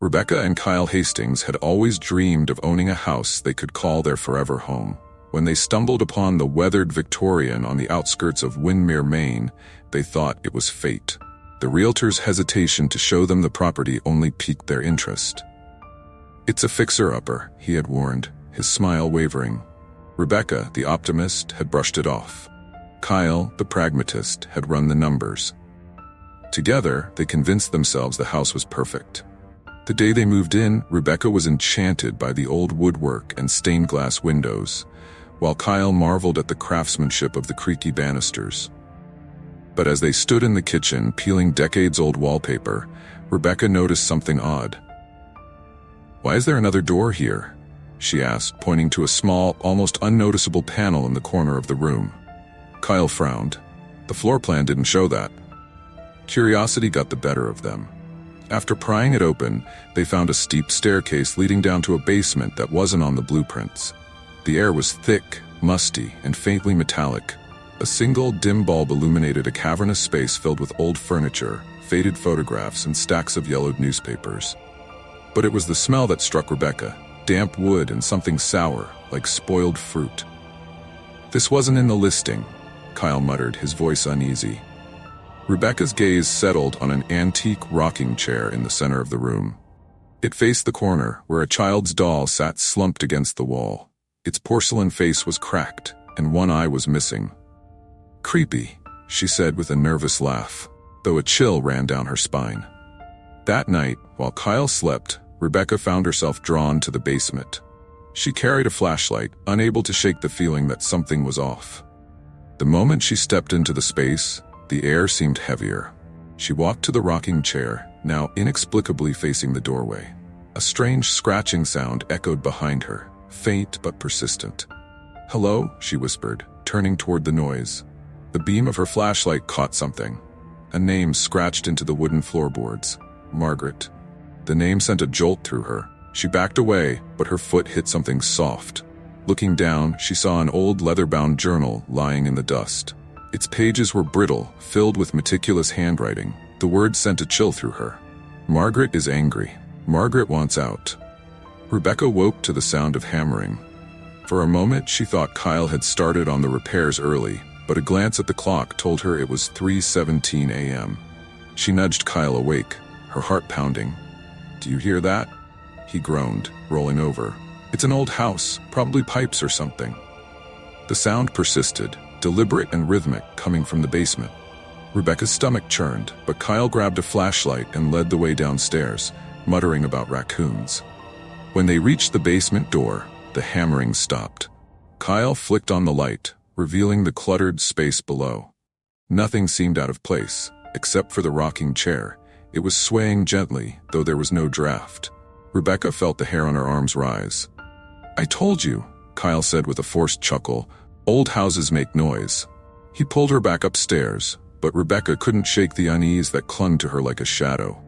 Rebecca and Kyle Hastings had always dreamed of owning a house they could call their forever home. When they stumbled upon the weathered Victorian on the outskirts of Windir, Maine, they thought it was fate. The realtor's hesitation to show them the property only piqued their interest. "It's a fixer-upper," he had warned, his smile wavering. Rebecca, the optimist, had brushed it off. Kyle, the pragmatist, had run the numbers. Together, they convinced themselves the house was perfect. The day they moved in, Rebecca was enchanted by the old woodwork and stained glass windows, while Kyle marveled at the craftsmanship of the creaky banisters. But as they stood in the kitchen peeling decades-old wallpaper, Rebecca noticed something odd. "Why is there another door here?" she asked, pointing to a small, almost unnoticeable panel in the corner of the room. Kyle frowned. The floor plan didn't show that. Curiosity got the better of them. After prying it open, they found a steep staircase leading down to a basement that wasn't on the blueprints. The air was thick, musty, and faintly metallic. A single dim bulb illuminated a cavernous space filled with old furniture, faded photographs, and stacks of yellowed newspapers. But it was the smell that struck Rebecca, damp wood and something sour, like spoiled fruit. "This wasn't in the listing," Kyle muttered, his voice uneasy. Rebecca's gaze settled on an antique rocking chair in the center of the room. It faced the corner, where a child's doll sat slumped against the wall. Its porcelain face was cracked, and one eye was missing. "Creepy," she said with a nervous laugh, though a chill ran down her spine. That night, while Kyle slept, Rebecca found herself drawn to the basement. She carried a flashlight, unable to shake the feeling that something was off. The moment she stepped into the space, the air seemed heavier. She walked to the rocking chair, now inexplicably facing the doorway. A strange scratching sound echoed behind her, faint but persistent. "Hello?" she whispered, turning toward the noise. The beam of her flashlight caught something. A name scratched into the wooden floorboards. Margaret. The name sent a jolt through her. She backed away, but her foot hit something soft. Looking down, she saw an old leather-bound journal lying in the dust. Its pages were brittle, filled with meticulous handwriting. The words sent a chill through her. "Margaret is angry. Margaret wants out." Rebecca woke to the sound of hammering. For a moment, she thought Kyle had started on the repairs early, but a glance at the clock told her it was 3:17 a.m. She nudged Kyle awake, her heart pounding. "Do you hear that?" He groaned, rolling over. "It's an old house, probably pipes or something." The sound persisted, deliberate and rhythmic, coming from the basement. Rebecca's stomach churned, but Kyle grabbed a flashlight and led the way downstairs, muttering about raccoons. When they reached the basement door, the hammering stopped. Kyle flicked on the light, revealing the cluttered space below. Nothing seemed out of place, except for the rocking chair. It was swaying gently, though there was no draft. Rebecca felt the hair on her arms rise. "I told you," Kyle said with a forced chuckle. "Old houses make noise." He pulled her back upstairs, but Rebecca couldn't shake the unease that clung to her like a shadow.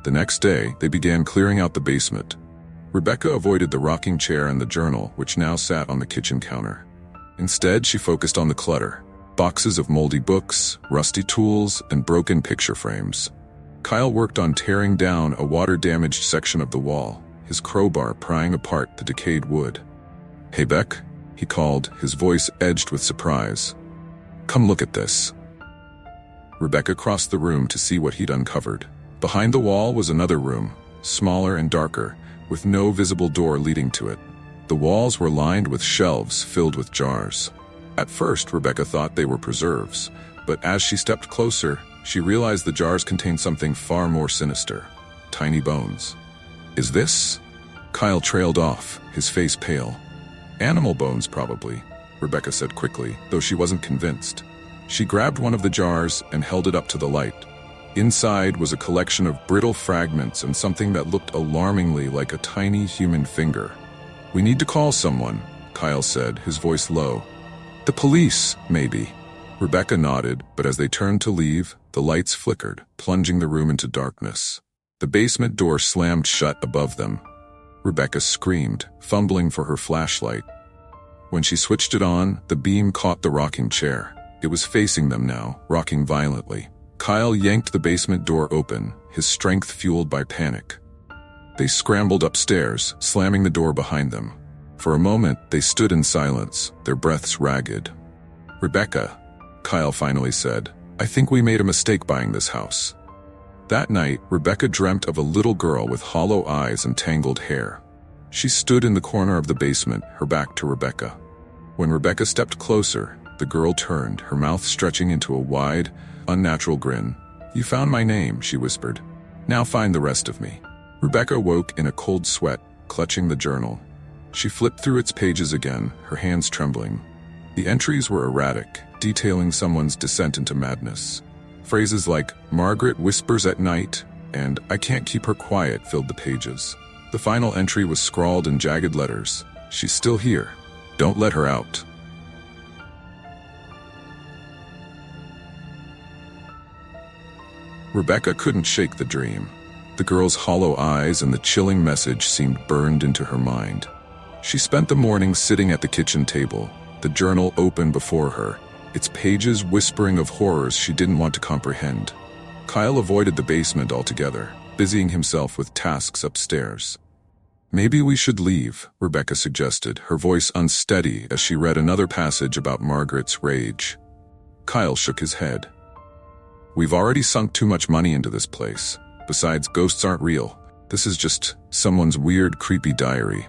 The next day, they began clearing out the basement. Rebecca avoided the rocking chair and the journal, which now sat on the kitchen counter. Instead, she focused on the clutter. Boxes of moldy books, rusty tools, and broken picture frames. Kyle worked on tearing down a water-damaged section of the wall, his crowbar prying apart the decayed wood. "Hey, Beck," he called, his voice edged with surprise. "Come look at this." Rebecca crossed the room to see what he'd uncovered. Behind the wall was another room, smaller and darker, with no visible door leading to it. The walls were lined with shelves filled with jars. At first, Rebecca thought they were preserves, but as she stepped closer, she realized the jars contained something far more sinister. Tiny bones. "Is this?" Kyle trailed off, his face pale. "Animal bones, probably," Rebecca said quickly, though she wasn't convinced. She grabbed one of the jars and held it up to the light. Inside was a collection of brittle fragments and something that looked alarmingly like a tiny human finger. "We need to call someone," Kyle said, his voice low. "The police, maybe." Rebecca nodded, but as they turned to leave, the lights flickered, plunging the room into darkness. The basement door slammed shut above them. Rebecca screamed, fumbling for her flashlight. When she switched it on, the beam caught the rocking chair. It was facing them now, rocking violently. Kyle yanked the basement door open, his strength fueled by panic. They scrambled upstairs, slamming the door behind them. For a moment, they stood in silence, their breaths ragged. "Rebecca," Kyle finally said, "I think we made a mistake buying this house." That night, Rebecca dreamt of a little girl with hollow eyes and tangled hair. She stood in the corner of the basement, her back to Rebecca. When Rebecca stepped closer, the girl turned, her mouth stretching into a wide, unnatural grin. "You found my name," she whispered. "Now find the rest of me." Rebecca woke in a cold sweat, clutching the journal. She flipped through its pages again, her hands trembling. The entries were erratic, detailing someone's descent into madness. Phrases like, "Margaret whispers at night," and "I can't keep her quiet" filled the pages. The final entry was scrawled in jagged letters. "She's still here. Don't let her out." Rebecca couldn't shake the dream. The girl's hollow eyes and the chilling message seemed burned into her mind. She spent the morning sitting at the kitchen table, the journal open before her, its pages whispering of horrors she didn't want to comprehend. Kyle avoided the basement altogether, busying himself with tasks upstairs. "Maybe we should leave," Rebecca suggested, her voice unsteady as she read another passage about Margaret's rage. Kyle shook his head. "We've already sunk too much money into this place. Besides, ghosts aren't real. This is just someone's weird, creepy diary."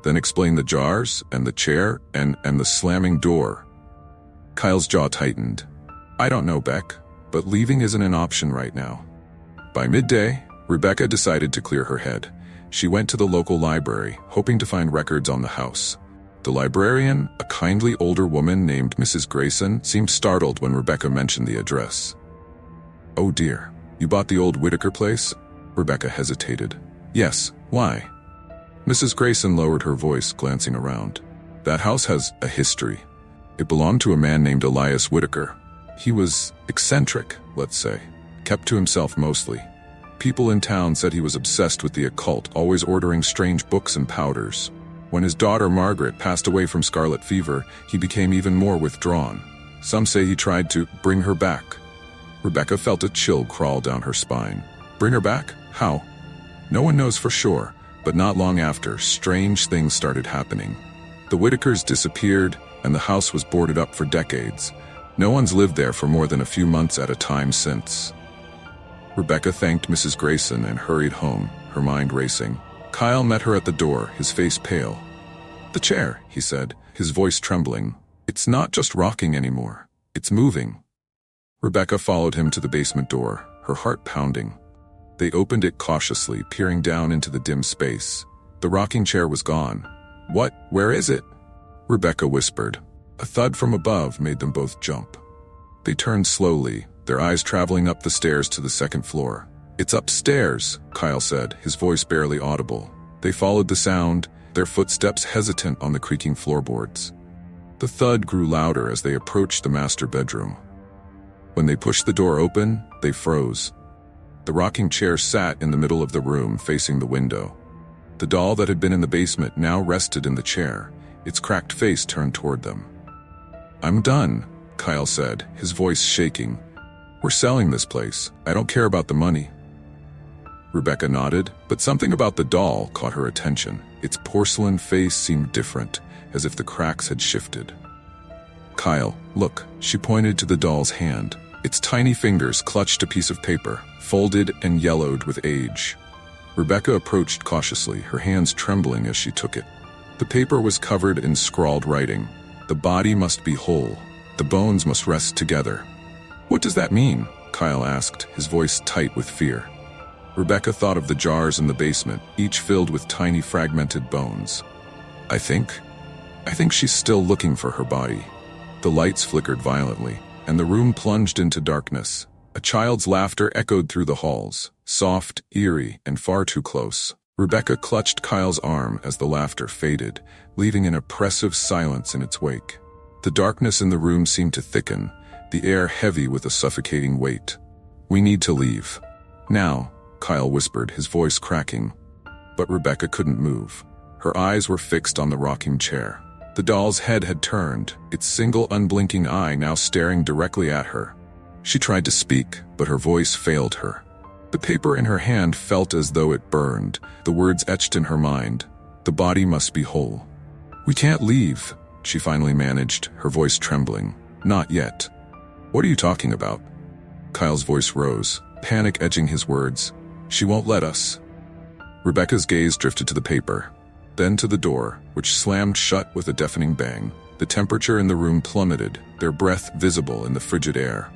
Then explain the jars, and the chair, and the slamming door. Kyle's jaw tightened. "I don't know, Beck, but leaving isn't an option right now." By midday, Rebecca decided to clear her head. She went to the local library, hoping to find records on the house. The librarian, a kindly older woman named Mrs. Grayson, seemed startled when Rebecca mentioned the address. "Oh dear, you bought the old Whitaker place?" Rebecca hesitated. "Yes, why?" Mrs. Grayson lowered her voice, glancing around. "That house has a history. It belonged to a man named Elias Whitaker. He was eccentric, let's say, kept to himself mostly. People in town said he was obsessed with the occult, always ordering strange books and powders. When his daughter Margaret passed away from scarlet fever, he became even more withdrawn. Some say he tried to bring her back." Rebecca felt a chill crawl down her spine. "Bring her back? How?" "No one knows for sure, but not long after, strange things started happening. The Whitakers disappeared, and the house was boarded up for decades. No one's lived there for more than a few months at a time since." Rebecca thanked Mrs. Grayson and hurried home, her mind racing. Kyle met her at the door, his face pale. "The chair," he said, his voice trembling. "It's not just rocking anymore. It's moving." Rebecca followed him to the basement door, her heart pounding. They opened it cautiously, peering down into the dim space. The rocking chair was gone. "What? Where is it?" Rebecca whispered. A thud from above made them both jump. They turned slowly, their eyes traveling up the stairs to the second floor. "It's upstairs," Kyle said, his voice barely audible. They followed the sound, their footsteps hesitant on the creaking floorboards. The thud grew louder as they approached the master bedroom. When they pushed the door open, they froze. The rocking chair sat in the middle of the room, facing the window. The doll that had been in the basement now rested in the chair, its cracked face turned toward them. "I'm done," Kyle said, his voice shaking. "We're selling this place. I don't care about the money." Rebecca nodded, but something about the doll caught her attention. Its porcelain face seemed different, as if the cracks had shifted. "Kyle, look," she pointed to the doll's hand. Its tiny fingers clutched a piece of paper, folded and yellowed with age. Rebecca approached cautiously, her hands trembling as she took it. The paper was covered in scrawled writing. "The body must be whole. The bones must rest together." "What does that mean?" Kyle asked, his voice tight with fear. Rebecca thought of the jars in the basement, each filled with tiny fragmented bones. I think she's still looking for her body." The lights flickered violently, and the room plunged into darkness. A child's laughter echoed through the halls, soft, eerie, and far too close. Rebecca clutched Kyle's arm as the laughter faded, leaving an oppressive silence in its wake. The darkness in the room seemed to thicken, the air heavy with a suffocating weight. "We need to leave. Now," Kyle whispered, his voice cracking. But Rebecca couldn't move. Her eyes were fixed on the rocking chair. The doll's head had turned, its single unblinking eye now staring directly at her. She tried to speak, but her voice failed her. The paper in her hand felt as though it burned, the words etched in her mind. The body must be whole. "We can't leave," she finally managed, her voice trembling. "Not yet." "What are you talking about?" Kyle's voice rose, panic edging his words. "She won't let us." Rebecca's gaze drifted to the paper, then to the door, which slammed shut with a deafening bang. The temperature in the room plummeted, their breath visible in the frigid air.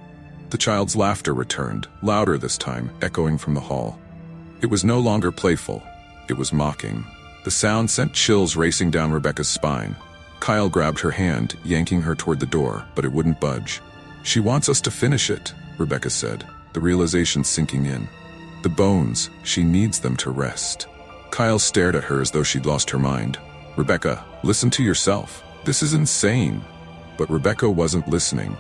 The child's laughter returned, louder this time, echoing from the hall. It was no longer playful. It was mocking. The sound sent chills racing down Rebecca's spine. Kyle grabbed her hand, yanking her toward the door, but it wouldn't budge. "She wants us to finish it," Rebecca said, the realization sinking in. "The bones, she needs them to rest." Kyle stared at her as though she'd lost her mind. "Rebecca, listen to yourself. This is insane." But Rebecca wasn't listening.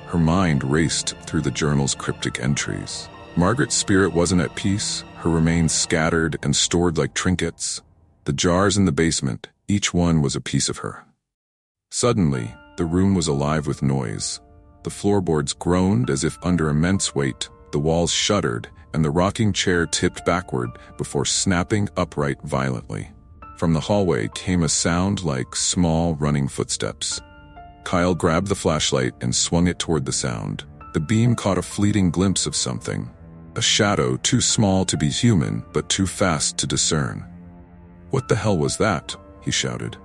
Her mind raced through the journal's cryptic entries. Margaret's spirit wasn't at peace, her remains scattered and stored like trinkets. The jars in the basement, each one was a piece of her. Suddenly, the room was alive with noise. The floorboards groaned as if under immense weight, the walls shuddered, and the rocking chair tipped backward before snapping upright violently. From the hallway came a sound like small running footsteps. Kyle grabbed the flashlight and swung it toward the sound. The beam caught a fleeting glimpse of something. A shadow too small to be human, but too fast to discern. "What the hell was that?" he shouted.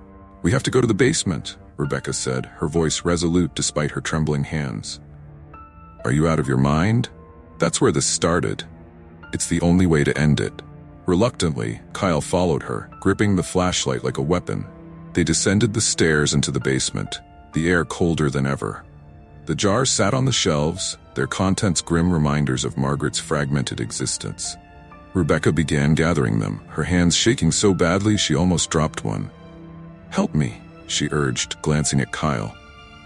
"We have to go to the basement," Rebecca said, her voice resolute despite her trembling hands. "Are you out of your mind? That's where this started. It's the only way to end it." Reluctantly, Kyle followed her, gripping the flashlight like a weapon. They descended the stairs into the basement, the air colder than ever. The jars sat on the shelves, their contents grim reminders of Margaret's fragmented existence. Rebecca began gathering them, her hands shaking so badly she almost dropped one. "Help me," she urged, glancing at Kyle.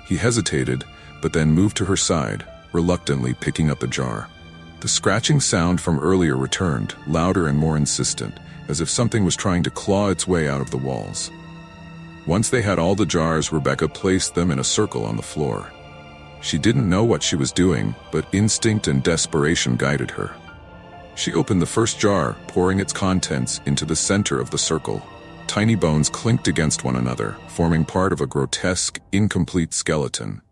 He hesitated, but then moved to her side, reluctantly picking up a jar. The scratching sound from earlier returned, louder and more insistent, as if something was trying to claw its way out of the walls. Once they had all the jars, Rebecca placed them in a circle on the floor. She didn't know what she was doing, but instinct and desperation guided her. She opened the first jar, pouring its contents into the center of the circle. Tiny bones clinked against one another, forming part of a grotesque, incomplete skeleton.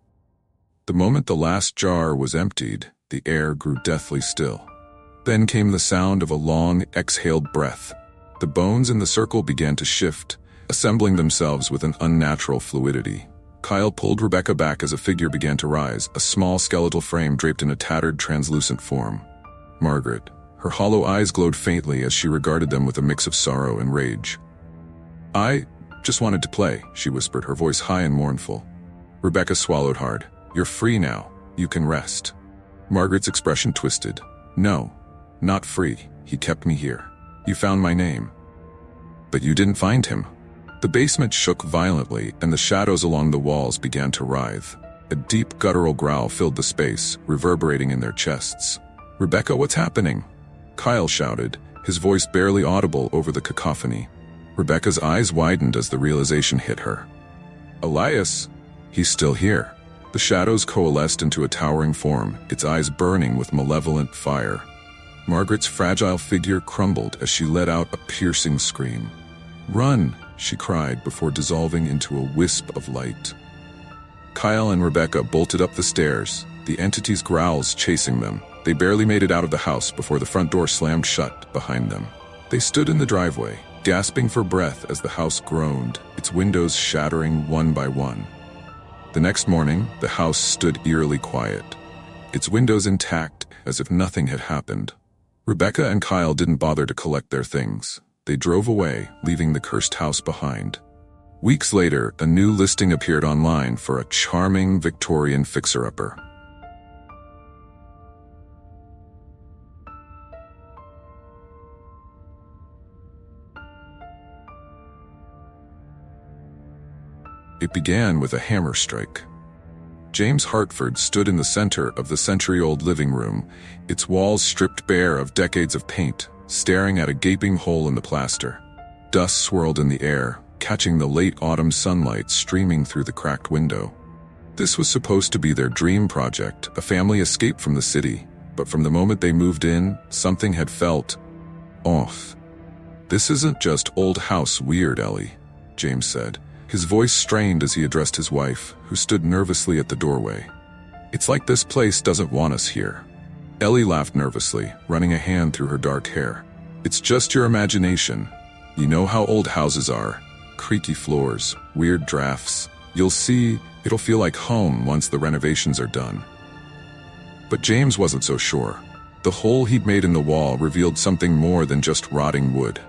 The moment the last jar was emptied, the air grew deathly still. Then came the sound of a long, exhaled breath. The bones in the circle began to shift, assembling themselves with an unnatural fluidity. Kyle pulled Rebecca back as a figure began to rise, a small skeletal frame draped in a tattered, translucent form. Margaret. Her hollow eyes glowed faintly as she regarded them with a mix of sorrow and rage. "I just wanted to play," she whispered, her voice high and mournful. Rebecca swallowed hard. "You're free now. You can rest." Margaret's expression twisted. "No, not free. He kept me here. You found my name." "But you didn't find him." The basement shook violently, and the shadows along the walls began to writhe. A deep guttural growl filled the space, reverberating in their chests. "Rebecca, what's happening?" Kyle shouted, his voice barely audible over the cacophony. Rebecca's eyes widened as the realization hit her. "Elias, he's still here." The shadows coalesced into a towering form, its eyes burning with malevolent fire. Margaret's fragile figure crumbled as she let out a piercing scream. "Run!" she cried before dissolving into a wisp of light. Kyle and Rebecca bolted up the stairs, the entity's growls chasing them. They barely made it out of the house before the front door slammed shut behind them. They stood in the driveway, gasping for breath as the house groaned, its windows shattering one by one. The next morning, the house stood eerily quiet, its windows intact as if nothing had happened. Rebecca and Kyle didn't bother to collect their things. They drove away, leaving the cursed house behind. Weeks later, a new listing appeared online for a charming Victorian fixer-upper. It began with a hammer strike. James Hartford stood in the center of the century-old living room, its walls stripped bare of decades of paint, staring at a gaping hole in the plaster. Dust swirled in the air, catching the late autumn sunlight streaming through the cracked window. This was supposed to be their dream project, a family escape from the city, But from the moment they moved in, something had felt off. "This isn't just old house weird, Ellie," James said. His voice strained as he addressed his wife, who stood nervously at the doorway. "It's like this place doesn't want us here." Ellie laughed nervously, running a hand through her dark hair. "It's just your imagination. You know how old houses are. Creaky floors, weird drafts. You'll see, it'll feel like home once the renovations are done." But James wasn't so sure. The hole he'd made in the wall revealed something more than just rotting wood.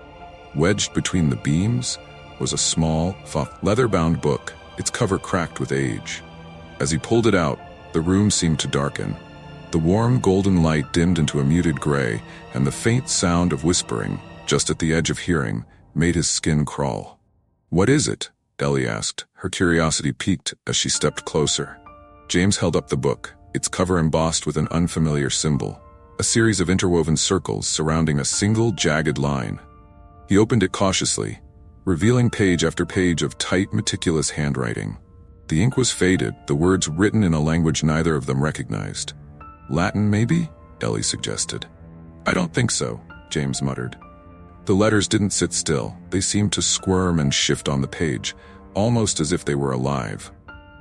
Wedged between the beams was a small, leather-bound book, its cover cracked with age. As he pulled it out, the room seemed to darken. The warm golden light dimmed into a muted gray, and the faint sound of whispering, just at the edge of hearing, made his skin crawl. "What is it?" Ellie asked, her curiosity piqued as she stepped closer. James held up the book, its cover embossed with an unfamiliar symbol, a series of interwoven circles surrounding a single jagged line. He opened it cautiously, revealing page after page of tight, meticulous handwriting. The ink was faded, the words written in a language neither of them recognized. "Latin, maybe?" Ellie suggested. "I don't think so," James muttered. The letters didn't sit still. They seemed to squirm and shift on the page, almost as if they were alive.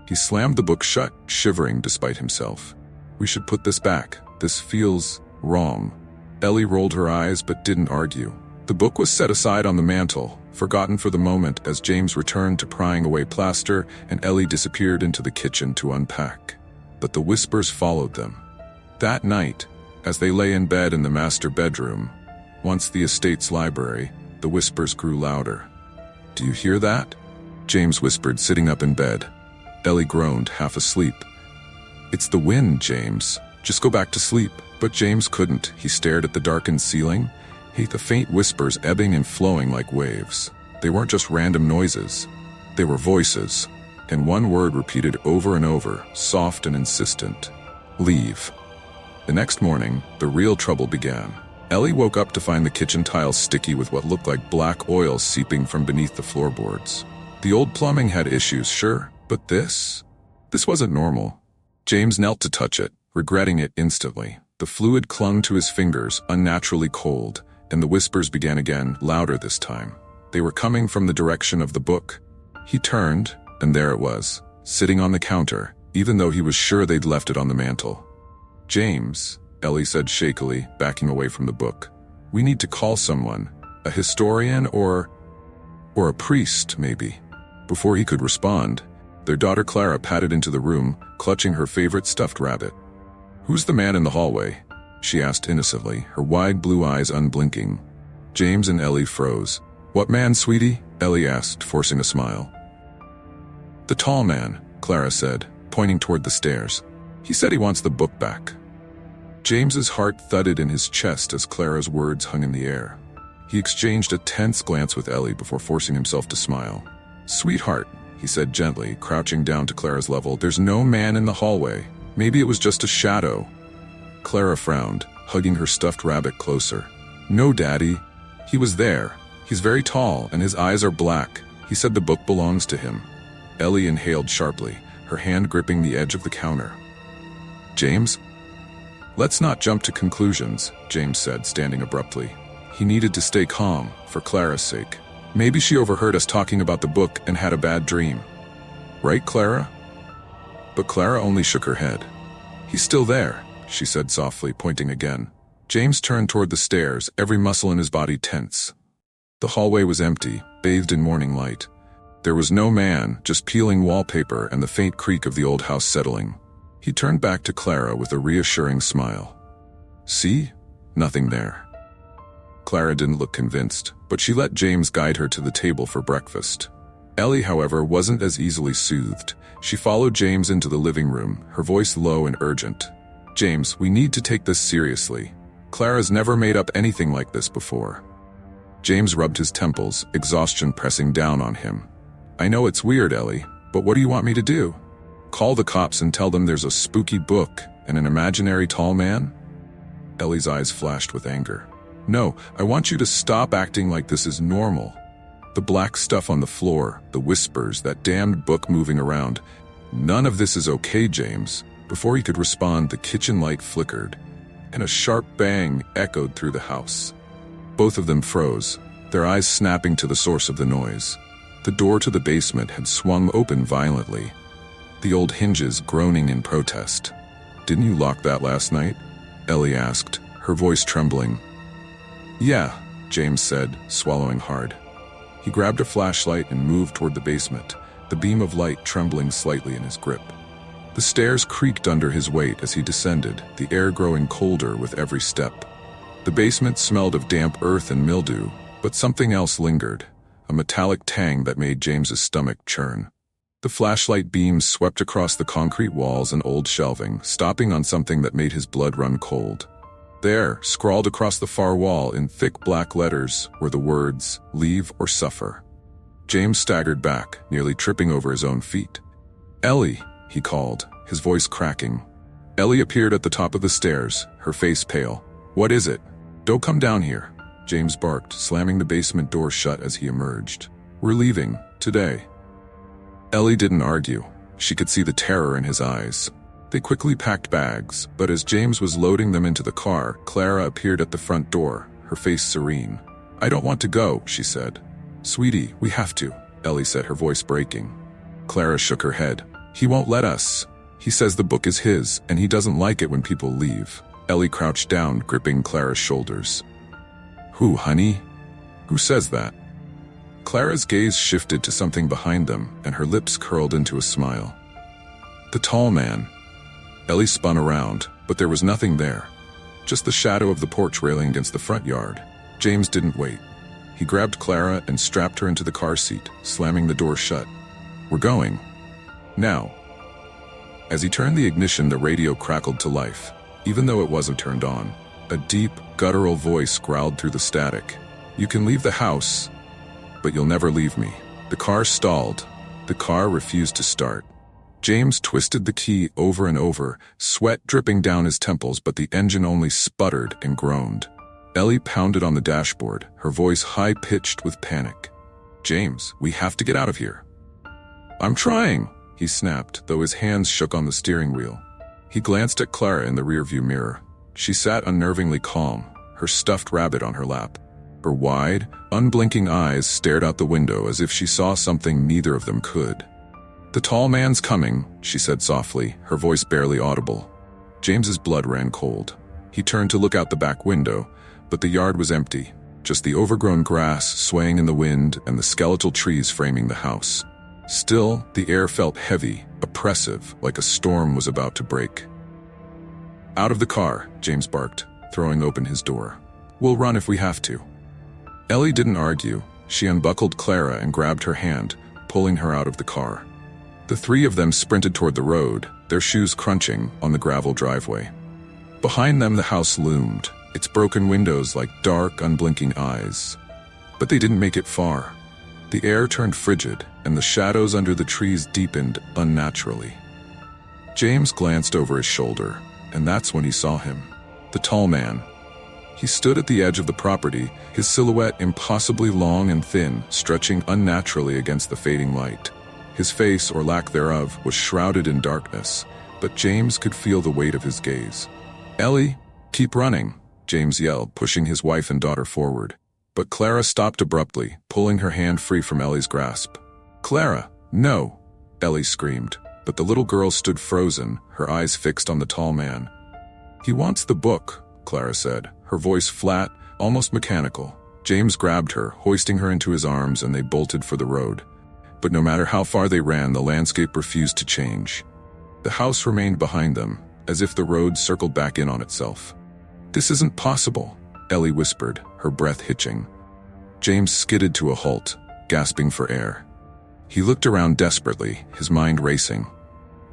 He slammed the book shut, shivering despite himself. "We should put this back. This feels wrong." Ellie rolled her eyes but didn't argue. The book was set aside on the mantel, forgotten for the moment as James returned to prying away plaster and Ellie disappeared into the kitchen to unpack. But the whispers followed them. That night, as they lay in bed in the master bedroom, once the estate's library, the whispers grew louder. "Do you hear that?" James whispered, sitting up in bed. Ellie groaned, half asleep. "It's the wind, James. Just go back to sleep." But James couldn't. He stared at the darkened ceiling. The faint whispers ebbing and flowing like waves. They weren't just random noises. They were voices, and one word repeated over and over, soft and insistent. "Leave." The next morning, the real trouble began. Ellie woke up to find the kitchen tiles sticky with what looked like black oil seeping from beneath the floorboards. The old plumbing had issues, sure, but this wasn't normal. James knelt to touch it, regretting it instantly. The fluid clung to his fingers, unnaturally cold, and the whispers began again, louder this time. They were coming from the direction of the book. He turned, and there it was, sitting on the counter, even though he was sure they'd left it on the mantel. "James," Ellie said shakily, backing away from the book. "We need to call someone. A historian or a priest, maybe." Before he could respond, their daughter Clara padded into the room, clutching her favorite stuffed rabbit. "Who's the man in the hallway?" she asked innocently, her wide blue eyes unblinking. James and Ellie froze. "What man, sweetie?" Ellie asked, forcing a smile. "The tall man," Clara said, pointing toward the stairs. "He said he wants the book back." James's heart thudded in his chest as Clara's words hung in the air. He exchanged a tense glance with Ellie before forcing himself to smile. "Sweetheart," he said gently, crouching down to Clara's level, "there's no man in the hallway. Maybe it was just a shadow." Clara frowned, hugging her stuffed rabbit closer. "No, Daddy. He was there. He's very tall, and his eyes are black. He said the book belongs to him." Ellie inhaled sharply, her hand gripping the edge of the counter. "James?" "Let's not jump to conclusions," James said, standing abruptly. He needed to stay calm, for Clara's sake. Maybe she overheard us talking about the book and had a bad dream. "Right, Clara?" But Clara only shook her head. "He's still there," she said softly, pointing again. James turned toward the stairs, every muscle in his body tense. The hallway was empty, bathed in morning light. There was no man, just peeling wallpaper and the faint creak of the old house settling. He turned back to Clara with a reassuring smile. "See? Nothing there." Clara didn't look convinced, but she let James guide her to the table for breakfast. Ellie, however, wasn't as easily soothed. She followed James into the living room, her voice low and urgent. "James, we need to take this seriously. Clara's never made up anything like this before." James rubbed his temples, exhaustion pressing down on him. "I know it's weird, Ellie, but what do you want me to do? Call the cops and tell them there's a spooky book and an imaginary tall man?" Ellie's eyes flashed with anger. "No, I want you to stop acting like this is normal. The black stuff on the floor, the whispers, that damned book moving around. None of this is okay, James." Before he could respond, the kitchen light flickered, and a sharp bang echoed through the house. Both of them froze, their eyes snapping to the source of the noise. The door to the basement had swung open violently, the old hinges groaning in protest. "Didn't you lock that last night?" Ellie asked, her voice trembling. "Yeah," James said, swallowing hard. He grabbed a flashlight and moved toward the basement, the beam of light trembling slightly in his grip. The stairs creaked under his weight as he descended, the air growing colder with every step. The basement smelled of damp earth and mildew, but something else lingered, a metallic tang that made James's stomach churn. The flashlight beams swept across the concrete walls and old shelving, stopping on something that made his blood run cold. There, scrawled across the far wall in thick black letters, were the words, "Leave or suffer." James staggered back, nearly tripping over his own feet. "Ellie," he called, his voice cracking. Ellie appeared at the top of the stairs, her face pale. "What is it?" "Don't come down here," James barked, slamming the basement door shut as he emerged. "We're leaving, today." Ellie didn't argue. She could see the terror in his eyes. They quickly packed bags, but as James was loading them into the car, Clara appeared at the front door, her face serene. "I don't want to go," she said. "Sweetie, we have to," Ellie said, her voice breaking. Clara shook her head. "He won't let us. He says the book is his, and he doesn't like it when people leave." Ellie crouched down, gripping Clara's shoulders. "Who, honey? Who says that?" Clara's gaze shifted to something behind them, and her lips curled into a smile. "The tall man." Ellie spun around, but there was nothing there. Just the shadow of the porch railing against the front yard. James didn't wait. He grabbed Clara and strapped her into the car seat, slamming the door shut. "We're going. Now." As he turned the ignition, the radio crackled to life, even though it wasn't turned on. A deep, guttural voice growled through the static. "You can leave the house, but you'll never leave me." The car stalled. The car refused to start. James twisted the key over and over, sweat dripping down his temples, but the engine only sputtered and groaned. Ellie pounded on the dashboard, her voice high-pitched with panic. "James, we have to get out of here." "I'm trying," he snapped, though his hands shook on the steering wheel. He glanced at Clara in the rearview mirror. She sat unnervingly calm, her stuffed rabbit on her lap. Her wide, unblinking eyes stared out the window as if she saw something neither of them could. "The tall man's coming," she said softly, her voice barely audible. James's blood ran cold. He turned to look out the back window, but the yard was empty, just the overgrown grass swaying in the wind and the skeletal trees framing the house. Still, the air felt heavy, oppressive, like a storm was about to break. "Out of the car," James barked, throwing open his door. "We'll run if we have to." Ellie didn't argue. She unbuckled Clara and grabbed her hand, pulling her out of the car. The three of them sprinted toward the road, their shoes crunching on the gravel driveway. Behind them, the house loomed, its broken windows like dark, unblinking eyes. But they didn't make it far. The air turned frigid, and the shadows under the trees deepened unnaturally. James glanced over his shoulder, and that's when he saw him. The tall man. He stood at the edge of the property, his silhouette impossibly long and thin, stretching unnaturally against the fading light. His face, or lack thereof, was shrouded in darkness, but James could feel the weight of his gaze. "Ellie, keep running," James yelled, pushing his wife and daughter forward. But Clara stopped abruptly, pulling her hand free from Ellie's grasp. "Clara, no!" Ellie screamed, but the little girl stood frozen, her eyes fixed on the tall man. "He wants the book," Clara said, her voice flat, almost mechanical. James grabbed her, hoisting her into his arms, and they bolted for the road. But no matter how far they ran, the landscape refused to change. The house remained behind them, as if the road circled back in on itself. "This isn't possible," Ellie whispered, her breath hitching. James skidded to a halt, gasping for air. He looked around desperately, his mind racing.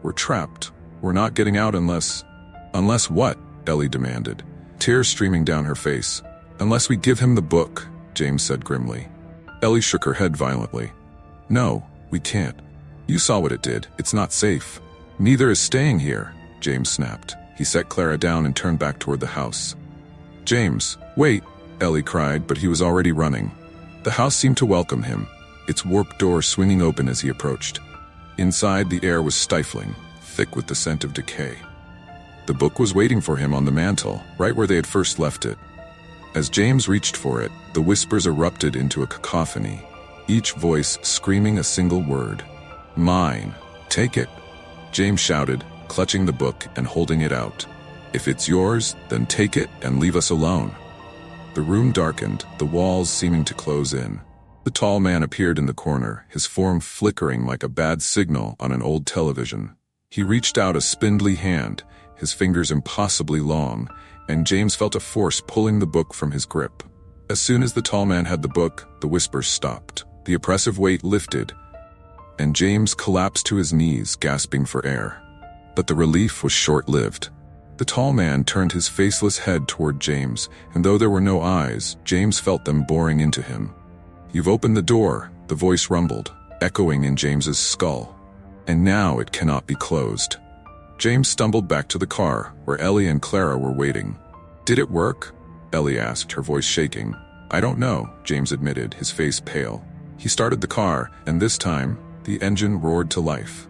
"We're trapped. We're not getting out unless..." "Unless what?" Ellie demanded, tears streaming down her face. "Unless we give him the book," James said grimly. Ellie shook her head violently. "No, we can't. You saw what it did. It's not safe." "Neither is staying here," James snapped. He set Clara down and turned back toward the house. "James, wait," Ellie cried, but he was already running. The house seemed to welcome him, its warped door swinging open as he approached. Inside, the air was stifling, thick with the scent of decay. The book was waiting for him on the mantel, right where they had first left it. As James reached for it, the whispers erupted into a cacophony, each voice screaming a single word. "Mine. Take it," James shouted, clutching the book and holding it out. "If it's yours, then take it and leave us alone." The room darkened, the walls seeming to close in. The tall man appeared in the corner, his form flickering like a bad signal on an old television. He reached out a spindly hand, his fingers impossibly long, and James felt a force pulling the book from his grip. As soon as the tall man had the book, the whispers stopped. The oppressive weight lifted, and James collapsed to his knees, gasping for air. But the relief was short-lived. The tall man turned his faceless head toward James, and though there were no eyes, James felt them boring into him. "You've opened the door," the voice rumbled, echoing in James's skull. "And now it cannot be closed." James stumbled back to the car, where Ellie and Clara were waiting. "Did it work?" Ellie asked, her voice shaking. "I don't know," James admitted, his face pale. He started the car, and this time, the engine roared to life.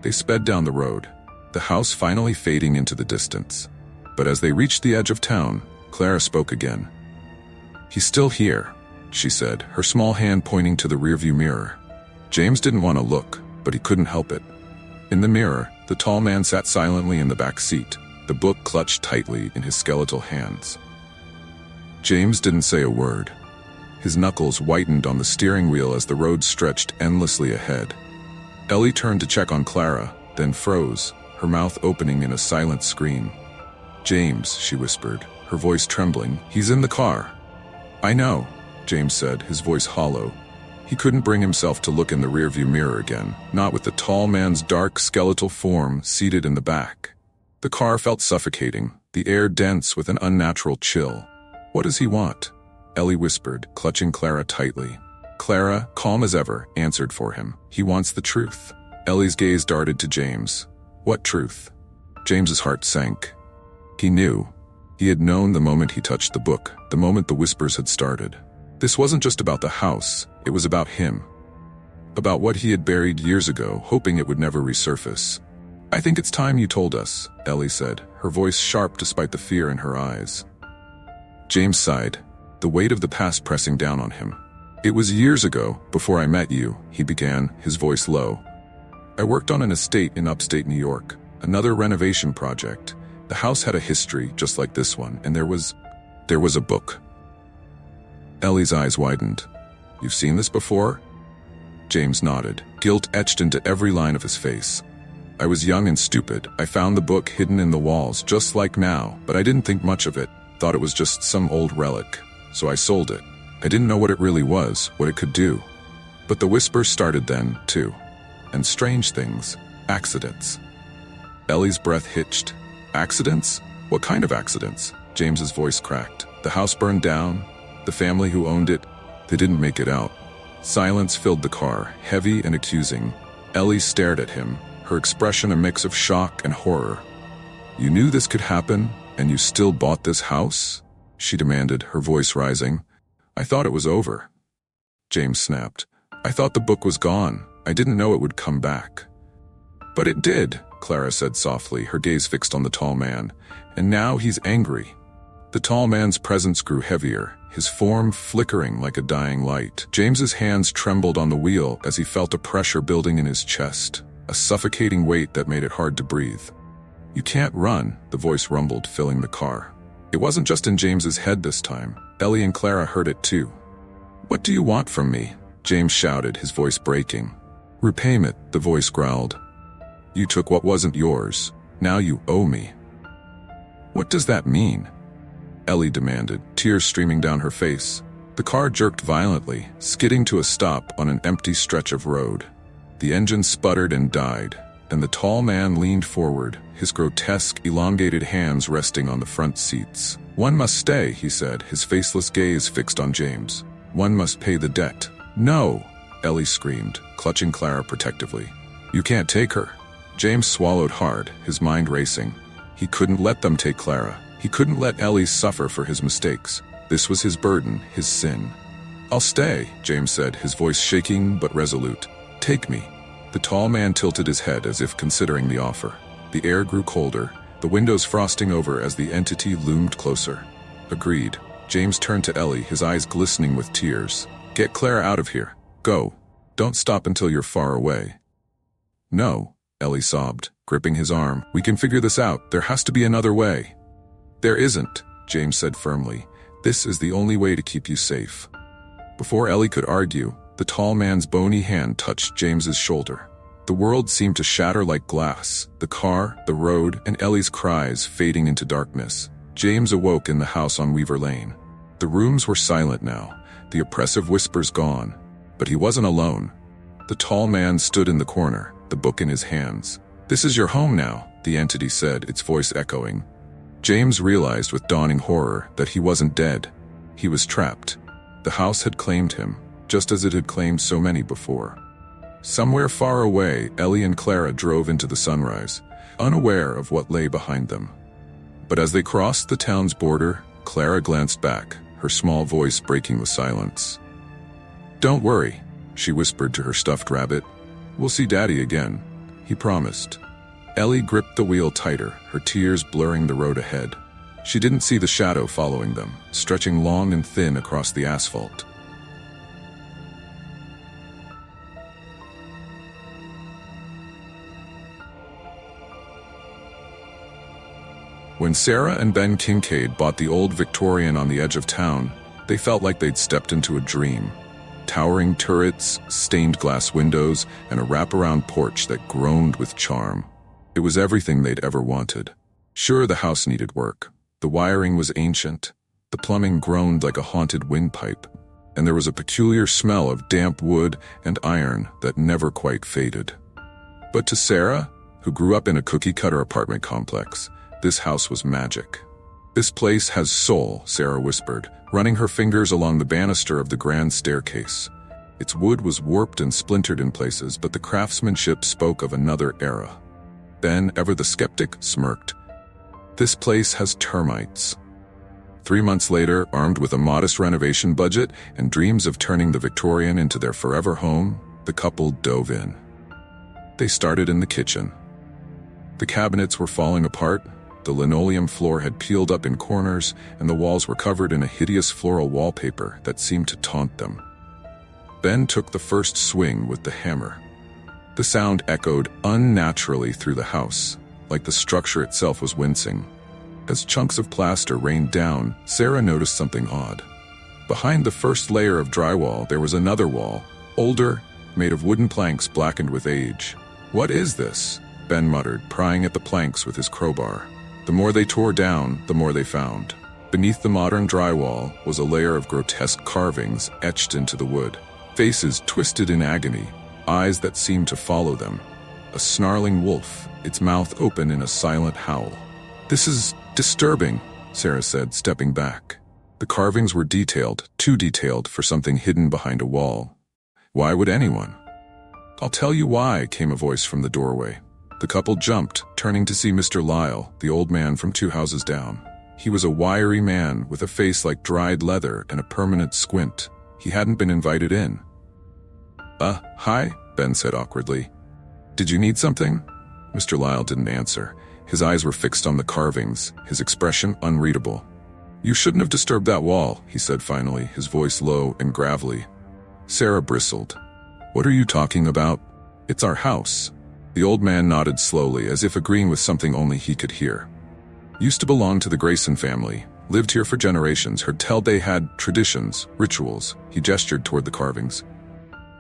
They sped down the road, the house finally fading into the distance. But as they reached the edge of town, Clara spoke again. "He's still here," she said, her small hand pointing to the rearview mirror. James didn't want to look, but he couldn't help it. In the mirror, the tall man sat silently in the back seat, the book clutched tightly in his skeletal hands. James didn't say a word. His knuckles whitened on the steering wheel as the road stretched endlessly ahead. Ellie turned to check on Clara, then froze, her mouth opening in a silent scream. "James," she whispered, her voice trembling, "he's in the car." "I know," James said, his voice hollow. He couldn't bring himself to look in the rearview mirror again, not with the tall man's dark skeletal form seated in the back. The car felt suffocating, the air dense with an unnatural chill. "What does he want?" Ellie whispered, clutching Clara tightly. Clara, calm as ever, answered for him. "He wants the truth." Ellie's gaze darted to James. "What truth?" James's heart sank. He knew. He had known the moment he touched the book, the moment the whispers had started. This wasn't just about the house, it was about him. About what he had buried years ago, hoping it would never resurface. "I think it's time you told us," Ellie said, her voice sharp despite the fear in her eyes. James sighed, the weight of the past pressing down on him. "It was years ago, before I met you," he began, his voice low. "I worked on an estate in upstate New York, another renovation project. The house had a history, just like this one, and there was a book." Ellie's eyes widened. "You've seen this before?" James nodded, guilt etched into every line of his face. "I was young and stupid. I found the book hidden in the walls, just like now, but I didn't think much of it, thought it was just some old relic. So I sold it. I didn't know what it really was, what it could do. But the whispers started then, too. And strange things. Accidents." Ellie's breath hitched. "Accidents? What kind of accidents?" James's voice cracked. "The house burned down? The family who owned it? They didn't make it out." Silence filled the car, heavy and accusing. Ellie stared at him, her expression a mix of shock and horror. "You knew this could happen, and you still bought this house?" she demanded, her voice rising. "I thought it was over." James snapped. "I thought the book was gone. I didn't know it would come back." "But it did," Clara said softly, her gaze fixed on the tall man. "And now he's angry." The tall man's presence grew heavier, his form flickering like a dying light. James's hands trembled on the wheel as he felt a pressure building in his chest, a suffocating weight that made it hard to breathe. "You can't run," the voice rumbled, filling the car. It wasn't just in James's head this time. Ellie and Clara heard it too. "What do you want from me?" James shouted, his voice breaking. "Repayment," the voice growled. "You took what wasn't yours. Now you owe me." "What does that mean?" Ellie demanded, tears streaming down her face. The car jerked violently, skidding to a stop on an empty stretch of road. The engine sputtered and died, and the tall man leaned forward, his grotesque, elongated hands resting on the front seats. "One must stay," he said, his faceless gaze fixed on James. "One must pay the debt." "No!" Ellie screamed, clutching Clara protectively. "You can't take her." James swallowed hard, his mind racing. He couldn't let them take Clara. He couldn't let Ellie suffer for his mistakes. This was his burden, his sin. "I'll stay," James said, his voice shaking but resolute. "Take me." The tall man tilted his head as if considering the offer. The air grew colder, the windows frosting over as the entity loomed closer. Agreed. James turned to Ellie, his eyes glistening with tears. Get Clara out of here. Go. Don't stop until you're far away. No, Ellie sobbed, gripping his arm. We can figure this out. There has to be another way. There isn't, James said firmly. This is the only way to keep you safe. Before Ellie could argue, the tall man's bony hand touched James's shoulder. The world seemed to shatter like glass, the car, the road, and Ellie's cries fading into darkness. James awoke in the house on Weaver Lane. The rooms were silent now, the oppressive whispers gone. But he wasn't alone. The tall man stood in the corner, the book in his hands. This is your home now, the entity said, its voice echoing. James realized with dawning horror that he wasn't dead. He was trapped. The house had claimed him, just as it had claimed so many before. Somewhere far away, Ellie and Clara drove into the sunrise, unaware of what lay behind them. But as they crossed the town's border, Clara glanced back, her small voice breaking the silence. Don't worry, she whispered to her stuffed rabbit. We'll see Daddy again, he promised. Ellie gripped the wheel tighter, her tears blurring the road ahead. She didn't see the shadow following them, stretching long and thin across the asphalt. When Sarah and Ben Kincaid bought the old Victorian on the edge of town, they felt like they'd stepped into a dream. Towering turrets, stained glass windows, and a wraparound porch that groaned with charm. It was everything they'd ever wanted. Sure, the house needed work. The wiring was ancient. The plumbing groaned like a haunted windpipe. And there was a peculiar smell of damp wood and iron that never quite faded. But to Sarah, who grew up in a cookie-cutter apartment complex, this house was magic. This place has soul, Sarah whispered, running her fingers along the banister of the grand staircase. Its wood was warped and splintered in places, but the craftsmanship spoke of another era. Ben, ever the skeptic, smirked. This place has termites. 3 months later, armed with a modest renovation budget and dreams of turning the Victorian into their forever home, the couple dove in. They started in the kitchen. The cabinets were falling apart. The linoleum floor had peeled up in corners, and the walls were covered in a hideous floral wallpaper that seemed to taunt them. Ben took the first swing with the hammer. The sound echoed unnaturally through the house, like the structure itself was wincing. As chunks of plaster rained down, Sarah noticed something odd. Behind the first layer of drywall, there was another wall, older, made of wooden planks blackened with age. What is this? Ben muttered, prying at the planks with his crowbar. The more they tore down, the more they found. Beneath the modern drywall was a layer of grotesque carvings etched into the wood. Faces twisted in agony, eyes that seemed to follow them. A snarling wolf, its mouth open in a silent howl. This is disturbing, Sarah said, stepping back. The carvings were detailed, too detailed for something hidden behind a wall. Why would anyone? I'll tell you why, came a voice from the doorway. The couple jumped, turning to see Mr. Lyle, the old man from 2 houses down. He was a wiry man with a face like dried leather and a permanent squint. He hadn't been invited in. Hi, Ben said awkwardly. Did you need something? Mr. Lyle didn't answer. His eyes were fixed on the carvings, his expression unreadable. You shouldn't have disturbed that wall, he said finally, his voice low and gravelly. Sarah bristled. What are you talking about? It's our house. The old man nodded slowly, as if agreeing with something only he could hear. Used to belong to the Grayson family, lived here for generations, heard tell they had traditions, rituals. He gestured toward the carvings.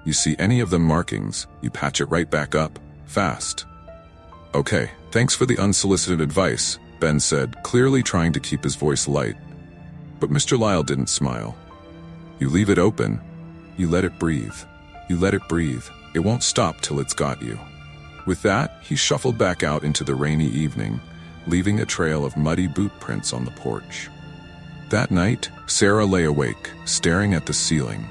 You see any of them markings, you patch it right back up, fast. Okay, thanks for the unsolicited advice, Ben said, clearly trying to keep his voice light. But Mr. Lyle didn't smile. You leave it open, you let it breathe. You let it breathe. It won't stop till it's got you. With that, he shuffled back out into the rainy evening, leaving a trail of muddy boot prints on the porch. That night, Sarah lay awake, staring at the ceiling.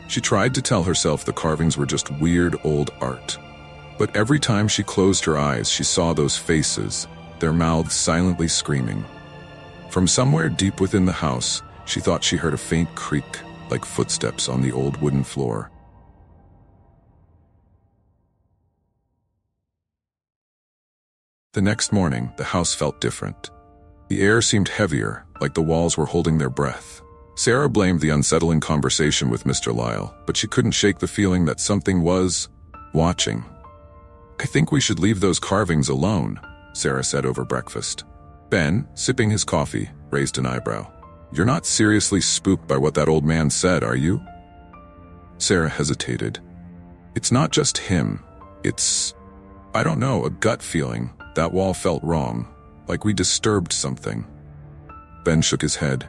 She tried to tell herself the carvings were just weird old art. But every time she closed her eyes, she saw those faces, their mouths silently screaming. From somewhere deep within the house, she thought she heard a faint creak, like footsteps on the old wooden floor. The next morning, the house felt different. The air seemed heavier, like the walls were holding their breath. Sarah blamed the unsettling conversation with Mr. Lyle, but she couldn't shake the feeling that something was watching. "I think we should leave those carvings alone," Sarah said over breakfast. Ben, sipping his coffee, raised an eyebrow. "You're not seriously spooked by what that old man said, are you?" Sarah hesitated. "It's not just him. I don't know, a gut feeling. That wall felt wrong, like we disturbed something." Ben shook his head.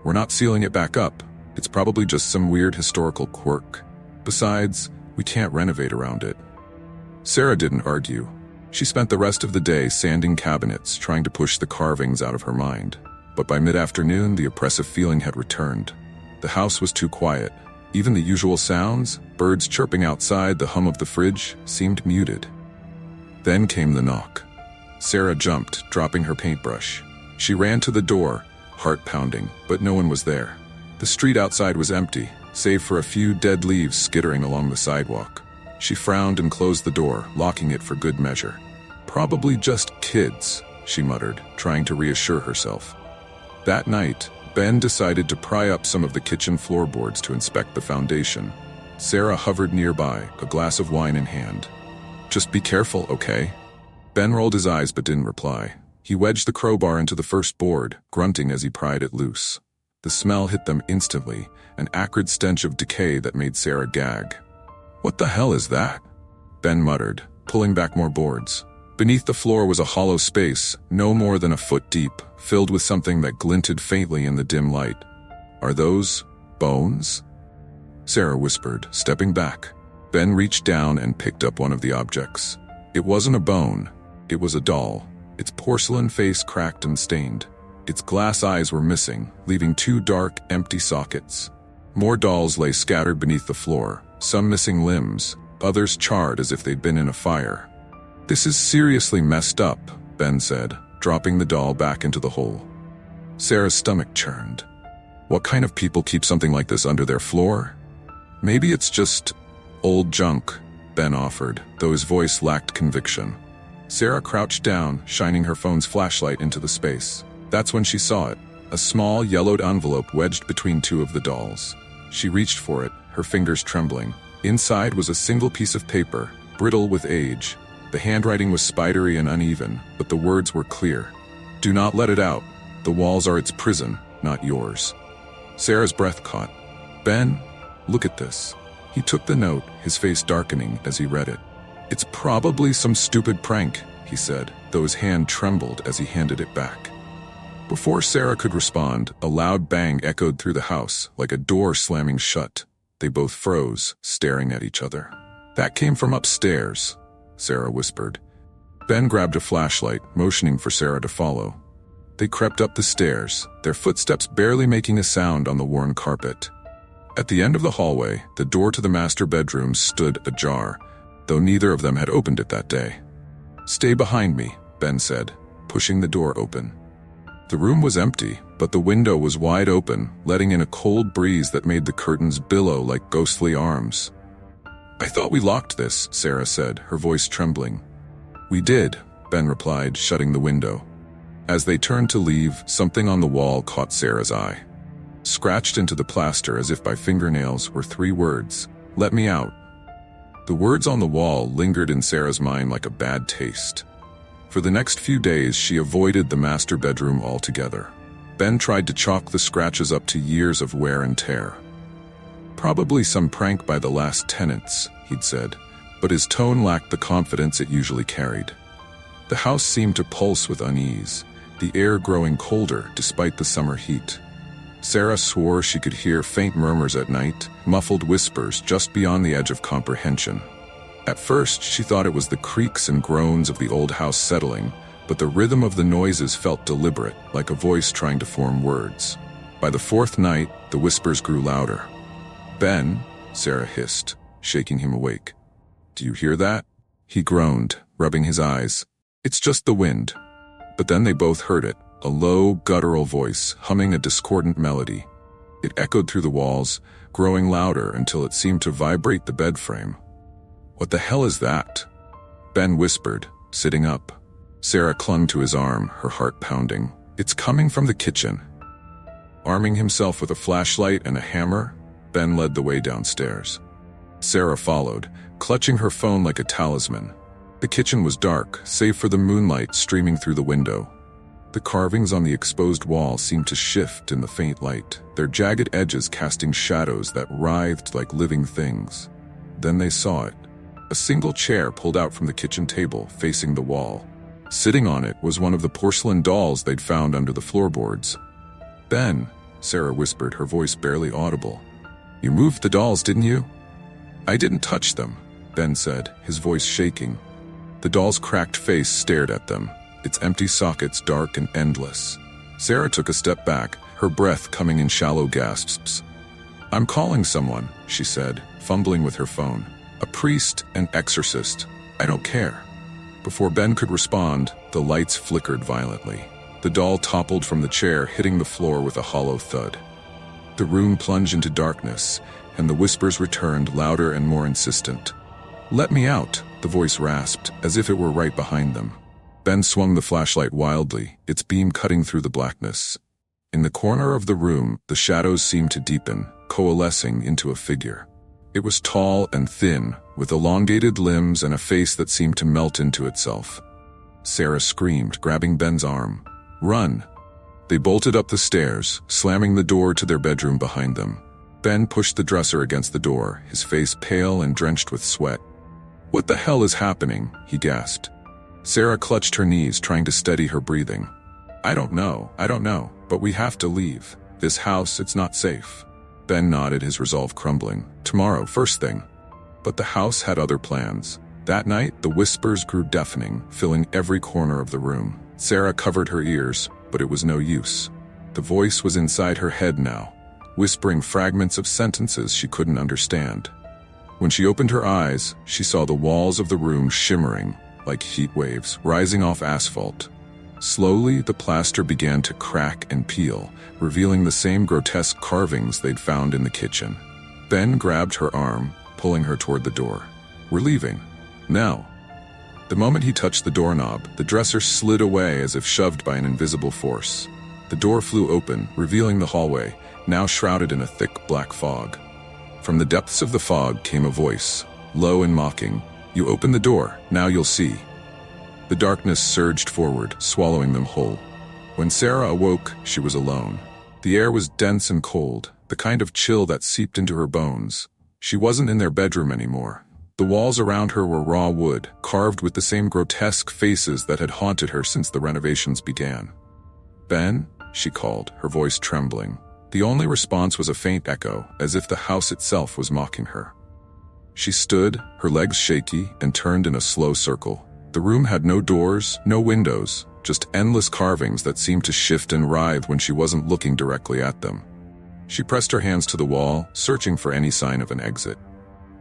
"We're not sealing it back up. It's probably just some weird historical quirk. Besides, we can't renovate around it." Sarah didn't argue. She spent the rest of the day sanding cabinets, trying to push the carvings out of her mind. But by mid-afternoon, the oppressive feeling had returned. The house was too quiet. Even the usual sounds, birds chirping outside, the hum of the fridge, seemed muted. Then came the knock. Sarah jumped, dropping her paintbrush. She ran to the door, heart pounding, but no one was there. The street outside was empty, save for a few dead leaves skittering along the sidewalk. She frowned and closed the door, locking it for good measure. "Probably just kids," she muttered, trying to reassure herself. That night, Ben decided to pry up some of the kitchen floorboards to inspect the foundation. Sarah hovered nearby, a glass of wine in hand. "Just be careful, okay?" Ben rolled his eyes but didn't reply. He wedged the crowbar into the first board, grunting as he pried it loose. The smell hit them instantly, an acrid stench of decay that made Sarah gag. "What the hell is that?" Ben muttered, pulling back more boards. Beneath the floor was a hollow space, no more than a foot deep, filled with something that glinted faintly in the dim light. "Are those bones?" Sarah whispered, stepping back. Ben reached down and picked up one of the objects. It wasn't a bone. It was a doll, its porcelain face cracked and stained. Its glass eyes were missing, leaving two dark, empty sockets. More dolls lay scattered beneath the floor, some missing limbs, others charred as if they'd been in a fire. "This is seriously messed up," Ben said, dropping the doll back into the hole. Sarah's stomach churned. What kind of people keep something like this under their floor? "Maybe it's just old junk," Ben offered, though his voice lacked conviction. Sarah crouched down, shining her phone's flashlight into the space. That's when she saw it, a small, yellowed envelope wedged between two of the dolls. She reached for it, her fingers trembling. Inside was a single piece of paper, brittle with age. The handwriting was spidery and uneven, but the words were clear. "Do not let it out. The walls are its prison, not yours." Sarah's breath caught. "Ben, look at this." He took the note, his face darkening as he read it. "It's probably some stupid prank," he said, though his hand trembled as he handed it back. Before Sarah could respond, a loud bang echoed through the house, like a door slamming shut. They both froze, staring at each other. "That came from upstairs," Sarah whispered. Ben grabbed a flashlight, motioning for Sarah to follow. They crept up the stairs, their footsteps barely making a sound on the worn carpet. At the end of the hallway, the door to the master bedroom stood ajar, though neither of them had opened it that day. "Stay behind me," Ben said, pushing the door open. The room was empty, but the window was wide open, letting in a cold breeze that made the curtains billow like ghostly arms. "I thought we locked this," Sarah said, her voice trembling. "We did," Ben replied, shutting the window. As they turned to leave, something on the wall caught Sarah's eye. Scratched into the plaster as if by fingernails were 3 words, "Let me out." The words on the wall lingered in Sarah's mind like a bad taste. For the next few days, she avoided the master bedroom altogether. Ben tried to chalk the scratches up to years of wear and tear. "Probably some prank by the last tenants," he'd said, but his tone lacked the confidence it usually carried. The house seemed to pulse with unease, the air growing colder despite the summer heat. Sarah swore she could hear faint murmurs at night, muffled whispers just beyond the edge of comprehension. At first, she thought it was the creaks and groans of the old house settling, but the rhythm of the noises felt deliberate, like a voice trying to form words. By the 4th night, the whispers grew louder. "Ben," Sarah hissed, shaking him awake. "Do you hear that?" He groaned, rubbing his eyes. "It's just the wind." But then they both heard it, a low, guttural voice, humming a discordant melody. It echoed through the walls, growing louder until it seemed to vibrate the bed frame. "What the hell is that?" Ben whispered, sitting up. Sarah clung to his arm, her heart pounding. "It's coming from the kitchen." Arming himself with a flashlight and a hammer, Ben led the way downstairs. Sarah followed, clutching her phone like a talisman. The kitchen was dark, save for the moonlight streaming through the window. The carvings on the exposed wall seemed to shift in the faint light, their jagged edges casting shadows that writhed like living things. Then they saw it. A single chair pulled out from the kitchen table, facing the wall. Sitting on it was one of the porcelain dolls they'd found under the floorboards. "Ben," Sarah whispered, her voice barely audible. "You moved the dolls, didn't you?" "I didn't touch them," Ben said, his voice shaking. The doll's cracked face stared at them, its empty sockets dark and endless. Sarah took a step back, her breath coming in shallow gasps. "I'm calling someone," she said, fumbling with her phone. "A priest, an exorcist. I don't care." Before Ben could respond, the lights flickered violently. The doll toppled from the chair, hitting the floor with a hollow thud. The room plunged into darkness, and the whispers returned, louder and more insistent. "Let me out," the voice rasped, as if it were right behind them. Ben swung the flashlight wildly, its beam cutting through the blackness. In the corner of the room, the shadows seemed to deepen, coalescing into a figure. It was tall and thin, with elongated limbs and a face that seemed to melt into itself. Sarah screamed, grabbing Ben's arm. "Run!" They bolted up the stairs, slamming the door to their bedroom behind them. Ben pushed the dresser against the door, his face pale and drenched with sweat. "What the hell is happening?" he gasped. Sarah clutched her knees, trying to steady her breathing. I don't know, but we have to leave. This house, it's not safe." Ben nodded, his resolve crumbling. "Tomorrow, first thing." But the house had other plans. That night, the whispers grew deafening, filling every corner of the room. Sarah covered her ears, but it was no use. The voice was inside her head now, whispering fragments of sentences she couldn't understand. When she opened her eyes, she saw the walls of the room shimmering, like heat waves, rising off asphalt. Slowly, the plaster began to crack and peel, revealing the same grotesque carvings they'd found in the kitchen. Ben grabbed her arm, pulling her toward the door. "We're leaving. Now." The moment he touched the doorknob, the dresser slid away as if shoved by an invisible force. The door flew open, revealing the hallway, now shrouded in a thick black fog. From the depths of the fog came a voice, low and mocking. "You open the door, now you'll see." The darkness surged forward, swallowing them whole. When Sarah awoke, she was alone. The air was dense and cold, the kind of chill that seeped into her bones. She wasn't in their bedroom anymore. The walls around her were raw wood, carved with the same grotesque faces that had haunted her since the renovations began. "Ben?" she called, her voice trembling. The only response was a faint echo, as if the house itself was mocking her. She stood, her legs shaky, and turned in a slow circle. The room had no doors, no windows, just endless carvings that seemed to shift and writhe when she wasn't looking directly at them. She pressed her hands to the wall, searching for any sign of an exit.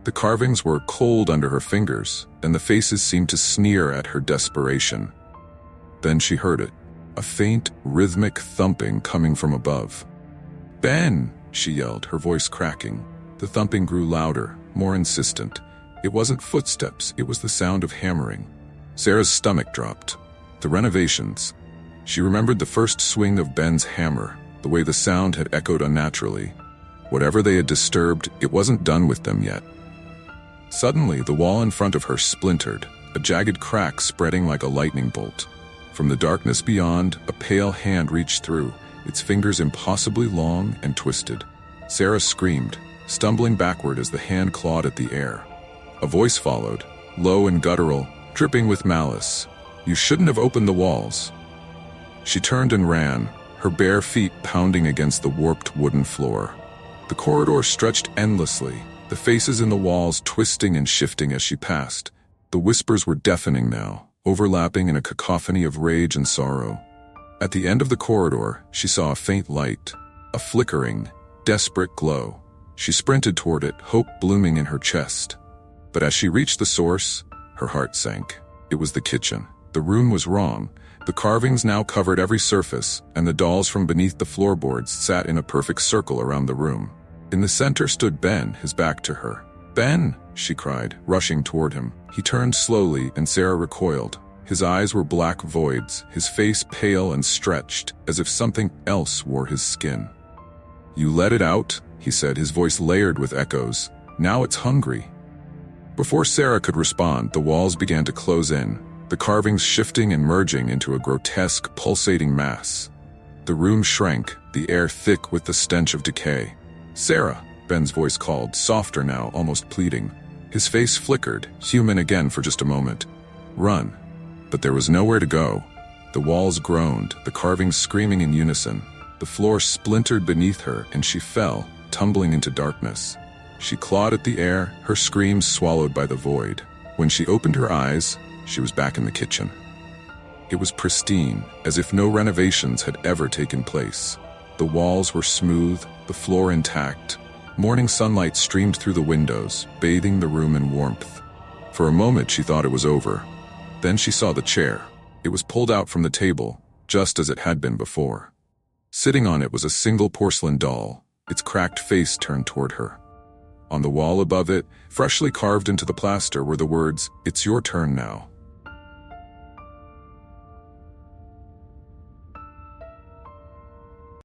The carvings were cold under her fingers, and the faces seemed to sneer at her desperation. Then she heard it, a faint, rhythmic thumping coming from above. "Ben!" she yelled, her voice cracking. The thumping grew louder, more insistent. It wasn't footsteps, it was the sound of hammering. Sarah's stomach dropped. The renovations. She remembered the first swing of Ben's hammer, the way the sound had echoed unnaturally. Whatever they had disturbed, it wasn't done with them yet. Suddenly, the wall in front of her splintered, a jagged crack spreading like a lightning bolt. From the darkness beyond, a pale hand reached through, its fingers impossibly long and twisted. Sarah screamed, stumbling backward as the hand clawed at the air. A voice followed, low and guttural, dripping with malice. "You shouldn't have opened the walls." She turned and ran, her bare feet pounding against the warped wooden floor. The corridor stretched endlessly, the faces in the walls twisting and shifting as she passed. The whispers were deafening now, overlapping in a cacophony of rage and sorrow. At the end of the corridor, she saw a faint light, a flickering, desperate glow. She sprinted toward it, hope blooming in her chest. But as she reached the source, her heart sank. It was the kitchen. The room was wrong. The carvings now covered every surface, and the dolls from beneath the floorboards sat in a perfect circle around the room. In the center stood Ben, his back to her. "Ben!" she cried, rushing toward him. He turned slowly, and Sarah recoiled. His eyes were black voids, his face pale and stretched, as if something else wore his skin. "You let it out," he said, his voice layered with echoes. "Now it's hungry." Before Sarah could respond, the walls began to close in, the carvings shifting and merging into a grotesque, pulsating mass. The room shrank, the air thick with the stench of decay. "Sarah," Ben's voice called, softer now, almost pleading. His face flickered, human again for just a moment. "Run." But there was nowhere to go. The walls groaned, the carvings screaming in unison. The floor splintered beneath her, and she fell, tumbling into darkness. She clawed at the air, her screams swallowed by the void. When she opened her eyes, she was back in the kitchen. It was pristine, as if no renovations had ever taken place. The walls were smooth, the floor intact. Morning sunlight streamed through the windows, bathing the room in warmth. For a moment she thought it was over. Then she saw the chair. It was pulled out from the table, just as it had been before. Sitting on it was a single porcelain doll, its cracked face turned toward her. On the wall above it, freshly carved into the plaster, were the words, "It's your turn now."